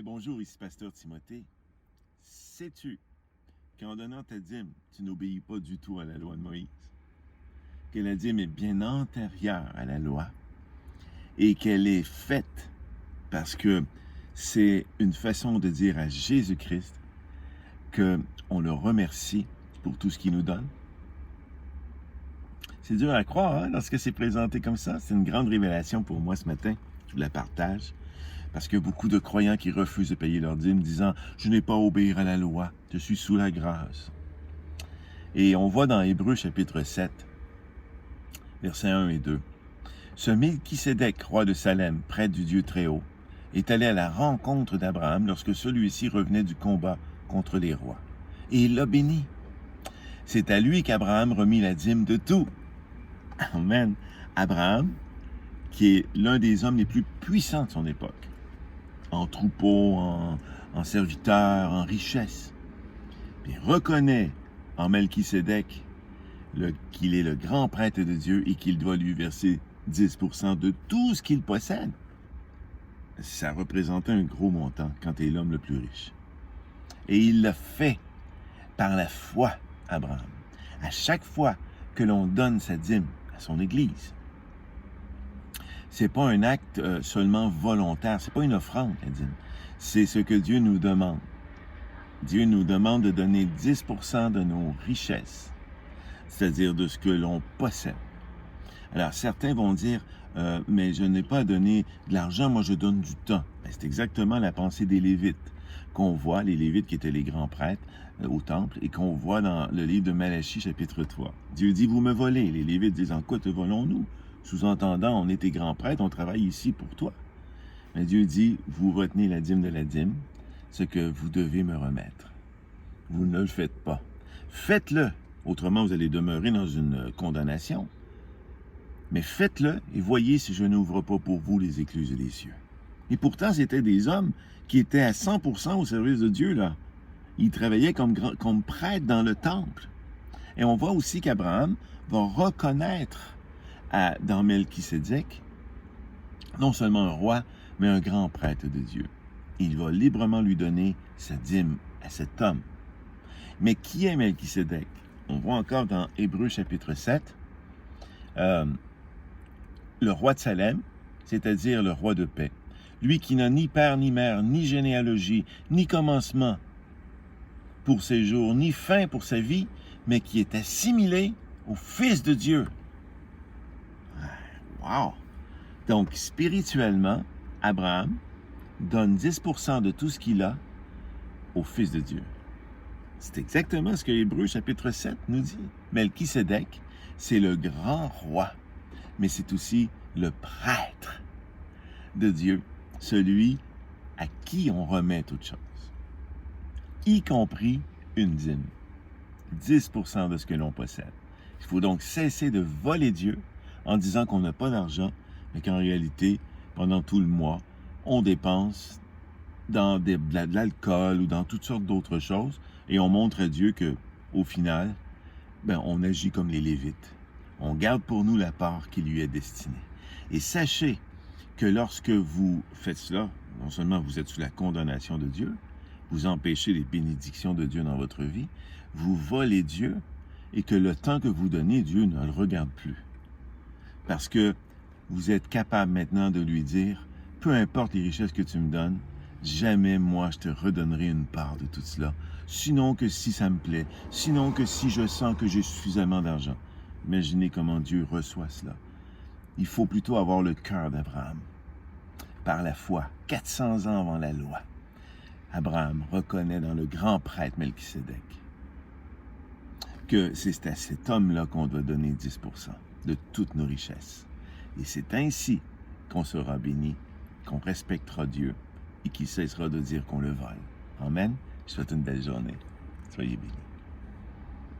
Bonjour, ici Pasteur Timothée. Sais-tu qu'en donnant ta dîme, tu n'obéis pas du tout à la loi de Moïse? Que la dîme est bien antérieure à la loi et qu'elle est faite parce que c'est une façon de dire à Jésus-Christ qu'on le remercie pour tout ce qu'il nous donne. C'est dur à croire, hein, lorsque c'est présenté comme ça. C'est une grande révélation pour moi ce matin. Je la partage. Parce qu'il y a beaucoup de croyants qui refusent de payer leur dîme, disant « Je n'ai pas à obéir à la loi, je suis sous la grâce. » Et on voit dans Hébreux chapitre 7, versets 1 et 2, « Ce Melchisédek, roi de Salem, prêtre du Dieu Très-Haut, est allé à la rencontre d'Abraham lorsque celui-ci revenait du combat contre les rois. Et il l'a béni. C'est à lui qu'Abraham remit la dîme de tout. » Amen. Abraham, qui est l'un des hommes les plus puissants de son époque, en troupeau, en serviteur, en richesse. Puis reconnaît en Melchisédek qu'il est le grand prêtre de Dieu et qu'il doit lui verser 10% de tout ce qu'il possède. Ça représentait un gros montant quand tu es l'homme le plus riche. Et il l'a fait par la foi, Abraham. À chaque fois que l'on donne sa dîme à son Église, c'est pas un acte seulement volontaire, c'est pas une offrande, la dîme. C'est ce que Dieu nous demande. Dieu nous demande de donner 10% de nos richesses, c'est-à-dire de ce que l'on possède. Alors, certains vont dire, mais je n'ai pas à donner de l'argent, moi je donne du temps. Ben, c'est exactement la pensée des Lévites qu'on voit, les Lévites qui étaient les grands prêtres au temple, et qu'on voit dans le livre de Malachie, chapitre 3. Dieu dit, vous me volez. Les Lévites disent, en quoi te volons-nous? Sous-entendant, on est tes grands prêtres, on travaille ici pour toi. Mais Dieu dit, vous retenez la dîme de la dîme, ce que vous devez me remettre. Vous ne le faites pas. Faites-le, autrement vous allez demeurer dans une condamnation. Mais faites-le et voyez si je n'ouvre pas pour vous les écluses des cieux. Et pourtant, c'était des hommes qui étaient à 100% au service de Dieu, là. Ils travaillaient comme prêtres dans le temple. Et on voit aussi qu'Abraham va reconnaître dans Melchisédek, non seulement un roi, mais un grand prêtre de Dieu. Il va librement lui donner sa dîme à cet homme. Mais qui est Melchisédek? On voit encore dans Hébreux chapitre 7, le roi de Salem, c'est-à-dire le roi de paix. Lui qui n'a ni père, ni mère, ni généalogie, ni commencement pour ses jours, ni fin pour sa vie, mais qui est assimilé au Fils de Dieu. Wow! Donc, spirituellement, Abraham donne 10% de tout ce qu'il a au Fils de Dieu. C'est exactement ce que Hébreux chapitre 7 nous dit. Melchisédek, c'est le grand roi, mais c'est aussi le prêtre de Dieu, celui à qui on remet toutes choses, y compris une dîme, 10% de ce que l'on possède. Il faut donc cesser de voler Dieu en disant qu'on n'a pas d'argent, mais qu'en réalité, pendant tout le mois, on dépense dans de l'alcool ou dans toutes sortes d'autres choses, et on montre à Dieu que, au final, on agit comme les Lévites. On garde pour nous la part qui lui est destinée. Et sachez que lorsque vous faites cela, non seulement vous êtes sous la condamnation de Dieu, vous empêchez les bénédictions de Dieu dans votre vie, vous volez Dieu, et que le temps que vous donnez, Dieu ne le regarde plus. Parce que vous êtes capable maintenant de lui dire, peu importe les richesses que tu me donnes, jamais moi je te redonnerai une part de tout cela. Sinon que si ça me plaît, sinon que si je sens que j'ai suffisamment d'argent. Imaginez comment Dieu reçoit cela. Il faut plutôt avoir le cœur d'Abraham. Par la foi, 400 ans avant la loi, Abraham reconnaît dans le grand prêtre Melchisédek que c'est à cet homme-là qu'on doit donner 10% de toutes nos richesses. Et c'est ainsi qu'on sera béni, qu'on respectera Dieu et qu'il cessera de dire qu'on le vole. Amen. Je vous souhaite une belle journée. Soyez bénis.